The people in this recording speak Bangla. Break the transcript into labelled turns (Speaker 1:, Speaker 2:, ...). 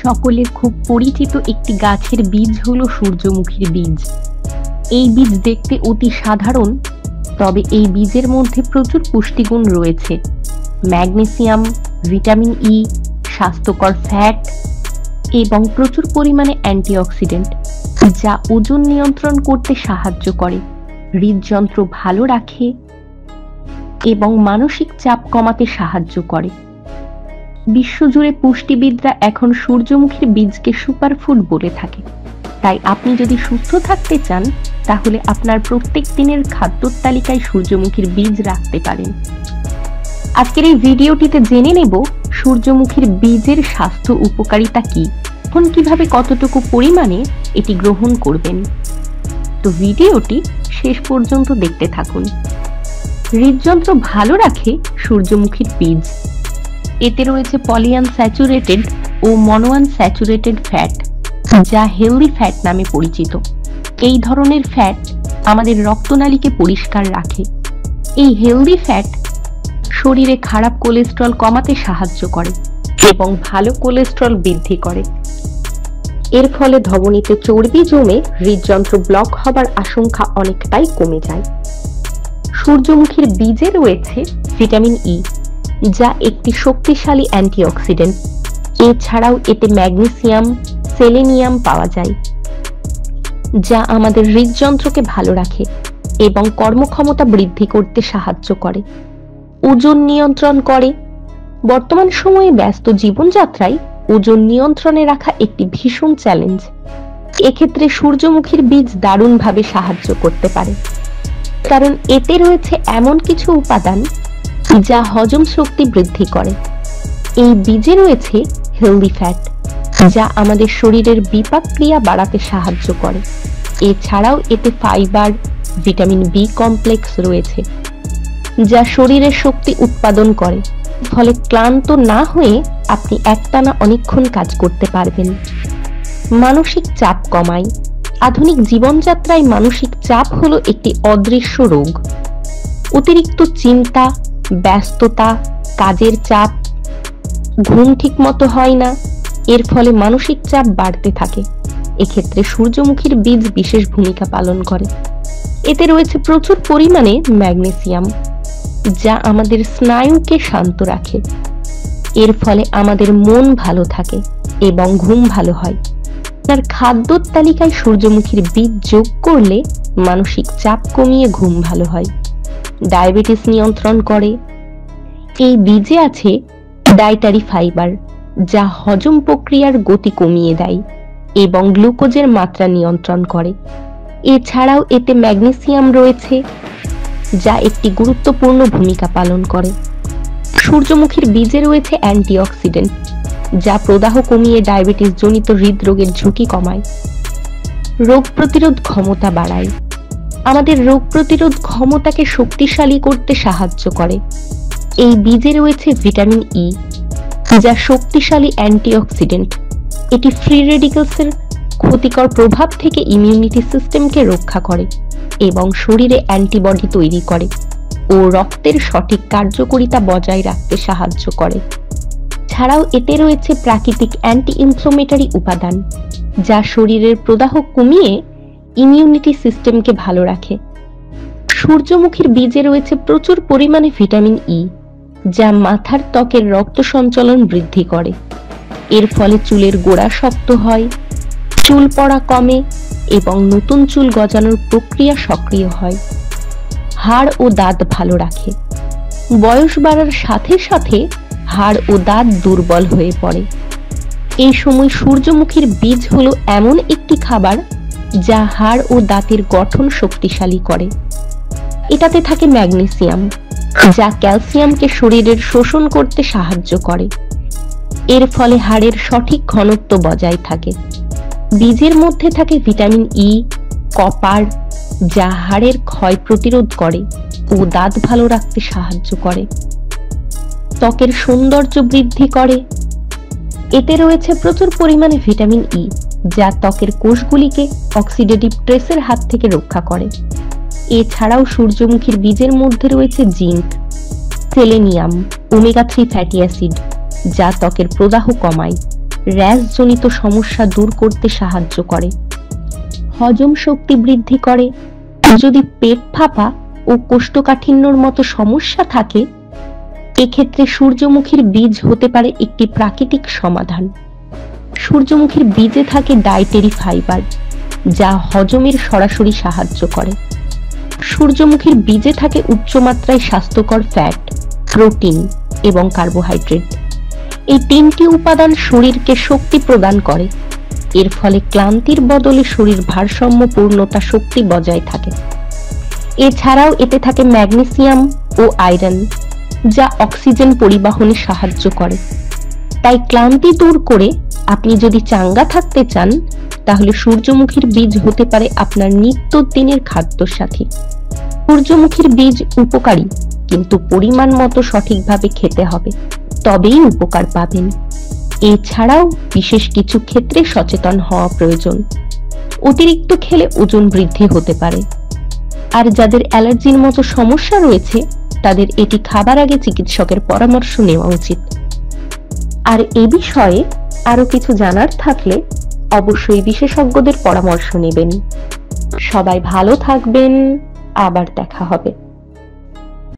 Speaker 1: সকলের খুব পরিচিত একটি গাছের বীজ হলো সূর্যমুখীর বীজ। এই বীজ দেখতে অতি সাধারণ, তবে এই বীজের মধ্যে প্রচুর পুষ্টিগুণ রয়েছে। ম্যাগনেসিয়াম, ভিটামিন ই, স্বাস্থ্যকর ফ্যাট এবং প্রচুর পরিমাণে অ্যান্টিঅক্সিডেন্ট, যা ওজন নিয়ন্ত্রণ করতে সাহায্য করে, হৃদযন্ত্র ভালো রাখে এবং মানসিক চাপ কমাতে সাহায্য করে। বিশ্বজুড়ে পুষ্টিবিদরা এখন সূর্যমুখীর বীজকে সুপারফুড বলে থাকে। তাই আপনি যদি সুস্থ থাকতে চান, তাহলে আপনার প্রত্যেক দিনের খাদ্যর তালিকায় সূর্যমুখীর বীজ রাখতে পারেন। আজকের এই ভিডিওটিতে জেনে নেব সূর্যমুখীর বীজের স্বাস্থ্য উপকারিতা কি, এখন কিভাবে কতটুকু পরিমাণে এটি গ্রহণ করবেন। তো ভিডিওটি শেষ পর্যন্ত দেখতে থাকুন। হৃদযন্ত্র ভালো রাখে সূর্যমুখীর বীজ। এতে রয়েছে পলিআনস্যাচুরেটেড ও মনোআনস্যাচুরেটেড ফ্যাট, যা হেলদি ফ্যাট নামে পরিচিত। এই ধরনের ফ্যাট আমাদের রক্তনালীকে পরিষ্কার রাখে। এই হেলদি ফ্যাট শরীরে খারাপ কোলেস্টেরল কমাতে সাহায্য করে এবং ভালো কোলেস্টেরল বৃদ্ধি করে। এর ফলে ধমনীতে চর্বি জমে হৃদযন্ত্র ব্লক হবার আশঙ্কা অনেকটাই কমে যায়। সূর্যমুখীর বীজে রয়েছে ভিটামিন ই, যা একটি শক্তিশালী অ্যান্টিঅক্সিডেন্ট। এছাড়াও এতে ম্যাগনেসিয়াম, সেলেনিয়াম পাওয়া যায়, যা আমাদের হৃদযন্ত্রকে ভালো রাখে এবং কর্মক্ষমতা বৃদ্ধি করতে সাহায্য করে, ওজন নিয়ন্ত্রণ করে। বর্তমান সময়ে ব্যস্ত জীবনযাত্রায় ওজন নিয়ন্ত্রণে রাখা একটি ভীষণ চ্যালেঞ্জ। এক্ষেত্রে সূর্যমুখীর বীজ দারুণভাবে সাহায্য করতে পারে, কারণ এতে রয়েছে এমন কিছু উপাদান যা হজম শক্তি বৃদ্ধি করে। এই বীজে রয়েছে হেলদি ফ্যাট, যা আমাদের শরীরের বিপাক ক্রিয়া বাড়াতে সাহায্য করে। এছাড়াও এতে ফাইবার, ভিটামিন বি কমপ্লেক্স রয়েছে, যা শরীরের শক্তি উৎপাদন করে। ফলে ক্লান্ত না হয়ে আপনি একটানা অনেকক্ষণ কাজ করতে পারবেন। মানসিক চাপ কমায়। আধুনিক জীবনযাত্রায় মানসিক চাপ হলো একটি অদৃশ্য রোগ। অতিরিক্ত চিন্তা, ব্যস্ততা, কাজের চাপ, ঘুম ঠিকমতো হয় না, এর ফলে মানসিক চাপ বাড়তে থাকে। এক্ষেত্রে সূর্যমুখীর বীজ বিশেষ ভূমিকা পালন করে। এতে রয়েছে প্রচুর পরিমাণে ম্যাগনেসিয়াম, যা আমাদের স্নায়ুকে শান্ত রাখে। এর ফলে আমাদের মন ভালো থাকে এবং ঘুম ভালো হয়। আর খাদ্যর তালিকায় সূর্যমুখীর বীজ যোগ করলে মানসিক চাপ কমিয়ে ঘুম ভালো হয়। ডায়াবেটিস নিয়ন্ত্রণ করে। এই বীজে আছে ডায়েটারি ফাইবার, যা হজম প্রক্রিয়ার গতি কমিয়ে দেয় এবং গ্লুকোজের মাত্রা নিয়ন্ত্রণ করে। এছাড়াও এতে ম্যাগনেসিয়াম রয়েছে, যা একটি গুরুত্বপূর্ণ ভূমিকা পালন করে। সূর্যমুখীর বীজে রয়েছে অ্যান্টিঅক্সিডেন্ট, যা প্রদাহ কমিয়ে ডায়াবেটিস জনিত হৃদরোগের ঝুঁকি কমায়। রোগ প্রতিরোধ ক্ষমতা বাড়ায়। আমাদের রোগ প্রতিরোধ ক্ষমতাকে শক্তিশালী করতে সাহায্য করে। এই বীজে রয়েছে ভিটামিন ই, যা শক্তিশালী অ্যান্টিঅক্সিডেন্ট। এটি ফ্রি রেডিক্যালসের ক্ষতিকর প্রভাব থেকে ইমিউনিটি সিস্টেমকে রক্ষা করে এবং শরীরে অ্যান্টিবডি তৈরি করে ও রক্তের সঠিক কার্যকারিতা বজায় রাখতে সাহায্য করে। ছাড়াও এতে রয়েছে প্রাকৃতিক অ্যান্টি ইনফ্লামেটরি উপাদান, যা শরীরের প্রদাহ কমিয়ে ইমিউনিটি সিস্টেমকে ভালো রাখে। সূর্যমুখীর বীজে রয়েছে প্রচুর পরিমাণে ভিটামিন ই, যা মাথার ত্বকের রক্ত সঞ্চালন বৃদ্ধি করে। এর ফলে চুলের গোড়া শক্ত হয়, চুল পড়া কমে এবং নতুন চুল গজানোর প্রক্রিয়া সক্রিয় হয়। হাড় ও দাঁত ভালো রাখে। বয়স বাড়ার সাথে সাথে হাড় ও দাঁত দুর্বল হয়ে পড়ে। এই সময় সূর্যমুখীর বীজ হলো এমন একটি খাবার যা হাড় ও দাঁতের গঠন শক্তিশালী করে। এটাতে থাকে ম্যাগনেসিয়াম, যা ক্যালসিয়ামকে শরীরের শোষণ করতে সাহায্য করে। এর ফলে হাড়ের সঠিক ঘনত্ব বজায় থাকে। বীজের মধ্যে থাকে ভিটামিন ই, কপার, যা হাড়ের ক্ষয় প্রতিরোধ করে ও দাঁত ভালো রাখতে সাহায্য করে। ত্বকের সৌন্দর্য বৃদ্ধি করে। এতে রয়েছে প্রচুর পরিমাণে ভিটামিন ই, যা ত্বকের কোষগুলিকে অক্সিডেটিভ স্ট্রেসের হাত থেকে রক্ষা করে। এছাড়াও সূর্যমুখীর বীজের মধ্যে রয়েছে zinc, selenium, omega 3 fatty acid, যা ত্বকের প্রদাহ কমায়। র্যাশজনিত সমস্যা দূর করতে সাহায্য করে, হজম শক্তি বৃদ্ধি করে। যদি পেট ফাঁপা ও কোষ্ঠকাঠিন্যর মতো সমস্যা থাকে, এক্ষেত্রে সূর্যমুখীর বীজ হতে পারে একটি প্রাকৃতিক সমাধান। সূর্যমুখীর বীজে থাকে ডায়েটারি ফাইবার, যা হজমের সরাসরি সাহায্য করে। সূর্যমুখীর বীজে থাকে উচ্চমাত্রায় স্বাস্থ্যকর ফ্যাট, প্রোটিন এবং কার্বোহাইড্রেট। এই তিনটি উপাদান শরীরকে শক্তি প্রদান করে। এর ফলে ক্লান্তির বদলে শরীর ভারসাম্যপূর্ণতা শক্তি বজায় থাকে। এছাড়াও এতে থাকে ম্যাগনেসিয়াম ও আয়রন, যা অক্সিজেন পরিবহনে সাহায্য করে। তাই ক্লান্তি দূর করে আপনি যদি চাঙ্গা থাকতে চান, তাহলে সূর্যমুখীর বীজ হতে পারে আপনার নিত্যদিনের খাদ্যর সাথী। সূর্যমুখীর বীজ উপকারী, কিন্তু পরিমাণ মতো সঠিকভাবে খেতে হবে, তবেই উপকার পাবেন। এছাড়াও বিশেষ কিছু ক্ষেত্রে সচেতন হওয়া প্রয়োজন। অতিরিক্ত খেলে ওজন বৃদ্ধি হতে পারে। আর যাদের অ্যালার্জির মতো সমস্যা রয়েছে, তাদের এটি খাবার আগে চিকিৎসকের পরামর্শ নেওয়া উচিত। আর এ বিষয়ে আরো কিছু জানার থাকলে অবশ্যই বিশেষজ্ঞদের পরামর্শ নেবেন। সবাই ভালো থাকবেন, আবার দেখা হবে।